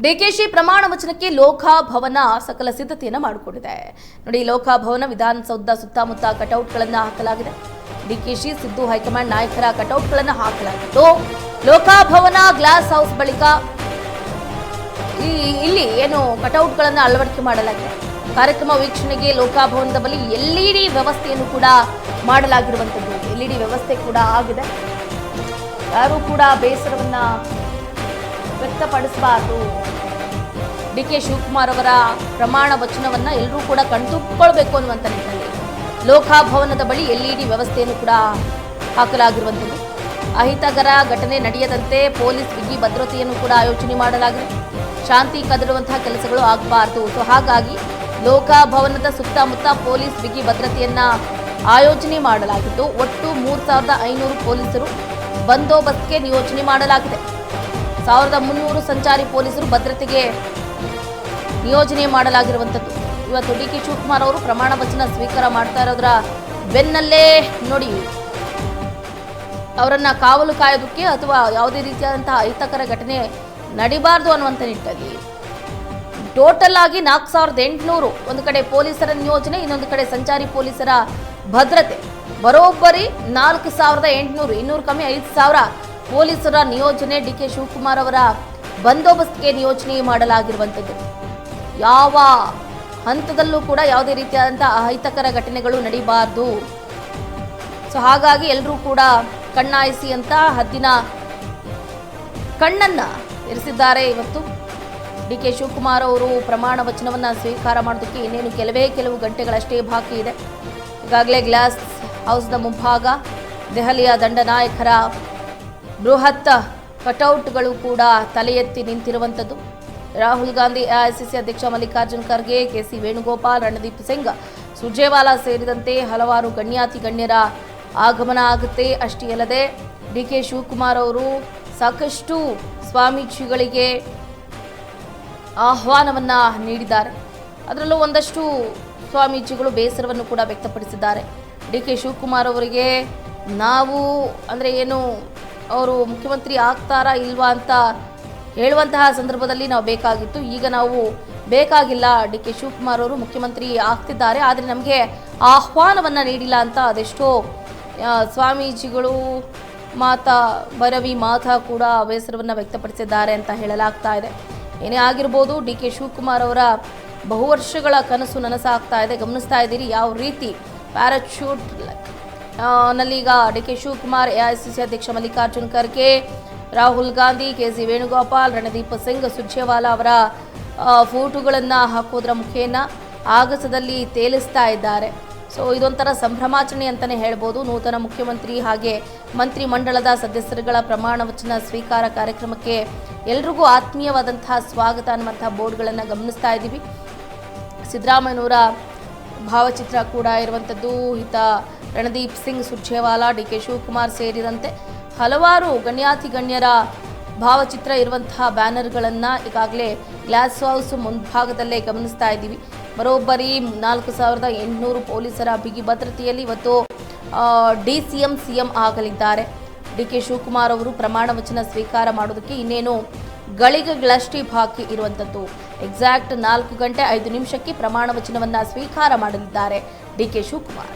ಡಿಕೆಶಿ ಪ್ರಮಾಣ ವಚನಕ್ಕೆ ಲೋಕಭವನ ಸಕಲ ಸಿದ್ಧತೆಯನ್ನು ಮಾಡಿಕೊಂಡಿದೆ. ನೋಡಿ, ಲೋಕಭವನ ವಿಧಾನಸೌಧ ಸುತ್ತಮುತ್ತ ಕಟೌಟ್ಗಳನ್ನು ಹಾಕಲಾಗಿದೆ. ಡಿಕೆಶಿ ಸಿದ್ದು ಹೈಕಮಾಂಡ್ ನಾಯಕರ ಕಟೌಟ್ಗಳನ್ನು ಹಾಕಲಾಗಿತ್ತು. ಲೋಕಭವನ ಗ್ಲಾಸ್ ಹೌಸ್ ಬಳಿಕ ಇಲ್ಲಿ ಏನು ಕಟೌಟ್ಗಳನ್ನು ಅಳವಡಿಕೆ ಮಾಡಲಾಗಿದೆ. ಕಾರ್ಯಕ್ರಮ ವೀಕ್ಷಣೆಗೆ ಲೋಕಭವನದ ಬಳಿ LED ವ್ಯವಸ್ಥೆಯನ್ನು ಕೂಡ ಮಾಡಲಾಗಿರುವಂಥದ್ದು. LED ವ್ಯವಸ್ಥೆ ಕೂಡ ಆಗಿದೆ. ಯಾರು ಕೂಡ ಬೇಸರವನ್ನ ವ್ಯಕ್ತಪಡಿಸಬಾರದು. ಡಿಕೆ ಶಿವಕುಮಾರ್ ಅವರ ಪ್ರಮಾಣ ವಚನವನ್ನ ಎಲ್ಲರೂ ಕೂಡ ಕಣ್ತುಕೊಳ್ಬೇಕು ಅನ್ನುವಂಥ ನಿಟ್ಟಿನಲ್ಲಿ ಲೋಕಭವನದ ಬಳಿ LED ವ್ಯವಸ್ಥೆಯನ್ನು ಕೂಡ ಹಾಕಲಾಗಿರುವಂಥದ್ದು. ಅಹಿತಕರ ಘಟನೆ ನಡೆಯದಂತೆ ಪೊಲೀಸ್ ಬಿಗಿ ಭದ್ರತೆಯನ್ನು ಕೂಡ ಆಯೋಜನೆ ಮಾಡಲಾಗಿದೆ. ಶಾಂತಿ ಕದಡುವಂತಹ ಕೆಲಸಗಳು ಆಗಬಾರದು. ಸೊ ಹಾಗಾಗಿ ಲೋಕಭವನದ ಸುತ್ತಮುತ್ತ ಪೊಲೀಸ್ ಬಿಗಿ ಭದ್ರತೆಯನ್ನ ಆಯೋಜನೆ ಮಾಡಲಾಗಿದ್ದು, ಒಟ್ಟು 3500 ಪೊಲೀಸರು ಬಂದೋಬಸ್ತ್ಗೆ ನಿಯೋಜನೆ ಮಾಡಲಾಗಿದೆ. 1300 ಸಂಚಾರಿ ಪೊಲೀಸರು ಭದ್ರತೆಗೆ ನಿಯೋಜನೆ ಮಾಡಲಾಗಿರುವಂಥದ್ದು. ಇವತ್ತು ಡಿಕೆ ಶಿವಕುಮಾರ್ ಅವರು ಪ್ರಮಾಣ ವಚನ ಸ್ವೀಕಾರ ಮಾಡ್ತಾ ಇರೋದ್ರ ಬೆನ್ನಲ್ಲೇ ನೋಡಿ, ಅವರನ್ನ ಕಾವಲು ಕಾಯೋದಕ್ಕೆ ಅಥವಾ ಯಾವುದೇ ರೀತಿಯಾದಂತಹ ಅಹಿತಕರ ಘಟನೆ ನಡಿಬಾರ್ದು ಅನ್ನುವಂಥ ನಿಟ್ಟಿನಲ್ಲಿ ಟೋಟಲ್ ಆಗಿ 4800 ಒಂದು ಕಡೆ ಪೊಲೀಸರ ನಿಯೋಜನೆ, ಇನ್ನೊಂದು ಕಡೆ ಸಂಚಾರಿ ಪೊಲೀಸರ ಭದ್ರತೆ, ಬರೋಬ್ಬರಿ 4800, 200 ಕಮ್ಮಿ 5000 ಪೊಲೀಸರ ನಿಯೋಜನೆ ಡಿಕೆ ಶಿವಕುಮಾರ್ ಅವರ ಬಂದೋಬಸ್ತ್ಗೆ ನಿಯೋಜನೆ ಮಾಡಲಾಗಿರುವಂಥದ್ದು. ಯಾವ ಹಂತದಲ್ಲೂ ಕೂಡ ಯಾವುದೇ ರೀತಿಯಾದಂತಹ ಅಹಿತಕರ ಘಟನೆಗಳು ನಡೀಬಾರ್ದು. ಸೊ ಹಾಗಾಗಿ ಎಲ್ಲರೂ ಕೂಡ ಕಣ್ಣಾಯಿಸಿ ಅಂತ ಹದ್ದಿನ ಕಣ್ಣನ್ನ ಇರಿಸಿದ್ದಾರೆ. ಇವತ್ತು ಡಿಕೆ ಶಿವಕುಮಾರ್ ಅವರು ಪ್ರಮಾಣ ವಚನವನ್ನ ಸ್ವೀಕಾರ ಮಾಡೋದಕ್ಕೆ ಇನ್ನೇನು ಕೆಲವು ಗಂಟೆಗಳಷ್ಟೇ ಬಾಕಿ ಇದೆ. ಈಗಾಗಲೇ ಗ್ಲಾಸ್ ಹೌಸ್ನ ಮುಂಭಾಗ ದೆಹಲಿಯ ದಂಡನಾಯಕರ ಬೃಹತ್ ಕಟೌಟ್ಗಳು ಕೂಡ ತಲೆ ಎತ್ತಿ ನಿಂತಿರುವಂಥದ್ದು. ರಾಹುಲ್ ಗಾಂಧಿ, AICC ಅಧ್ಯಕ್ಷ ಮಲ್ಲಿಕಾರ್ಜುನ್ ಖರ್ಗೆ, KC ವೇಣುಗೋಪಾಲ್, ರಣದೀಪ್ ಸಿಂಗ್ ಸುರ್ಜೇವಾಲಾ ಸೇರಿದಂತೆ ಹಲವಾರು ಗಣ್ಯರ ಆಗಮನ ಆಗುತ್ತೆ. ಅಷ್ಟೇ ಅಲ್ಲದೆ ಡಿಕೆ ಶಿವಕುಮಾರ್ ಅವರು ಸಾಕಷ್ಟು ಸ್ವಾಮೀಜಿಗಳಿಗೆ ಆಹ್ವಾನವನ್ನ ನೀಡಿದ್ದಾರೆ. ಅದರಲ್ಲೂ ಒಂದಷ್ಟು ಸ್ವಾಮೀಜಿಗಳು ಬೇಸರವನ್ನು ಕೂಡ ವ್ಯಕ್ತಪಡಿಸಿದ್ದಾರೆ. ಡಿಕೆ ಶಿವಕುಮಾರ್ ಅವರಿಗೆ ನಾವು ಅಂದರೆ ಏನು ಅವರು ಮುಖ್ಯಮಂತ್ರಿ ಆಗ್ತಾರಾ ಇಲ್ವಾ ಅಂತ ಹೇಳುವಂತಹ ಸಂದರ್ಭದಲ್ಲಿ ನಾವು ಬೇಕಾಗಿತ್ತು. ಈಗ ನಾವು ಬೇಕಾಗಿಲ್ಲ. ಡಿಕೆ ಶಿವಕುಮಾರ್ ಅವರು ಮುಖ್ಯಮಂತ್ರಿ ಆಗ್ತಿದ್ದಾರೆ, ಆದರೆ ನಮಗೆ ಆಹ್ವಾನವನ್ನು ನೀಡಿಲ್ಲ ಅಂತ ಅದೆಷ್ಟೋ ಸ್ವಾಮೀಜಿಗಳು ಭೈರವಿ ಮಾತಾ ಕೂಡ ಬೇಸರವನ್ನು ವ್ಯಕ್ತಪಡಿಸಿದ್ದಾರೆ ಅಂತ ಹೇಳಲಾಗ್ತಾ ಇದೆ. ಏನೇ ಆಗಿರ್ಬೋದು, ಡಿಕೆ ಶಿವಕುಮಾರ್ ಅವರ ಬಹುವರ್ಷಗಳ ಕನಸು ನನಸಾಗ್ತಾ ಇದೆ. ಗಮನಿಸ್ತಾ ಇದ್ದೀರಿ ಯಾವ ರೀತಿ ಪ್ಯಾರಾಚೂಟ್ ನಲ್ಲೀಗ ಡಿಕೆ ಶಿವಕುಮಾರ್, AICC ಅಧ್ಯಕ್ಷ ಮಲ್ಲಿಕಾರ್ಜುನ್ ಖರ್ಗೆ, ರಾಹುಲ್ ಗಾಂಧಿ, KC ವೇಣುಗೋಪಾಲ್, ರಣದೀಪ್ ಸಿಂಗ್ ಸುರ್ಜೇವಾಲಾ ಅವರ ಫೋಟೋಗಳನ್ನು ಹಾಕೋದ್ರ ಮುಖೇನ ಆಗಸದಲ್ಲಿ ತೇಲಿಸ್ತಾ ಇದ್ದಾರೆ. ಸೊ ಇದೊಂಥರ ಸಂಭ್ರಮಾಚರಣೆ ಅಂತಲೇ ಹೇಳ್ಬೋದು. ನೂತನ ಮುಖ್ಯಮಂತ್ರಿ ಹಾಗೆ ಮಂತ್ರಿ ಮಂಡಲದ ಸದಸ್ಯರುಗಳ ಪ್ರಮಾಣ ವಚನ ಸ್ವೀಕಾರ ಕಾರ್ಯಕ್ರಮಕ್ಕೆ ಎಲ್ರಿಗೂ ಆತ್ಮೀಯವಾದಂತಹ ಸ್ವಾಗತ ಅನ್ನುವಂತಹ ಬೋರ್ಡ್ಗಳನ್ನು ಗಮನಿಸ್ತಾ ಇದ್ದೀವಿ. ಸಿದ್ದರಾಮಯ್ಯನವರ ಭಾವಚಿತ್ರ ಕೂಡ ಇರುವಂಥದ್ದು. ಹಿತ ರಣದೀಪ್ ಸಿಂಗ್ ಸುರ್ಜೇವಾಲಾ, ಡಿಕೆ ಶಿವಕುಮಾರ್ ಸೇರಿದಂತೆ ಹಲವಾರು ಗಣ್ಯರ ಭಾವಚಿತ್ರ ಇರುವಂತಹ ಬ್ಯಾನರ್ಗಳನ್ನು ಈಗಾಗಲೇ ಗ್ಲಾಸ್ ಹೌಸ್ ಮುಂಭಾಗದಲ್ಲೇ ಗಮನಿಸ್ತಾ ಇದ್ದೀವಿ. ಬರೋಬ್ಬರಿ 4800 ಪೊಲೀಸರ ಬಿಗಿ ಭದ್ರತೆಯಲ್ಲಿ ಇವತ್ತು DCM CM ಆಗಲಿದ್ದಾರೆ. ಡಿಕೆ ಶಿವಕುಮಾರ್ ಅವರು ಪ್ರಮಾಣ ವಚನ ಸ್ವೀಕಾರ ಮಾಡೋದಕ್ಕೆ ಇನ್ನೇನು ಗಳಿಗೆಗಳಷ್ಟೇ ಬಾಕಿ ಇರುವಂಥದ್ದು. ಎಕ್ಸಾಕ್ಟ್ 4 ಗಂಟೆ 5 ನಿಮಿಷಕ್ಕೆ ಪ್ರಮಾಣ ವಚನವನ್ನು ಸ್ವೀಕಾರ ಮಾಡಲಿದ್ದಾರೆ ಡಿಕೆ ಶಿವಕುಮಾರ್.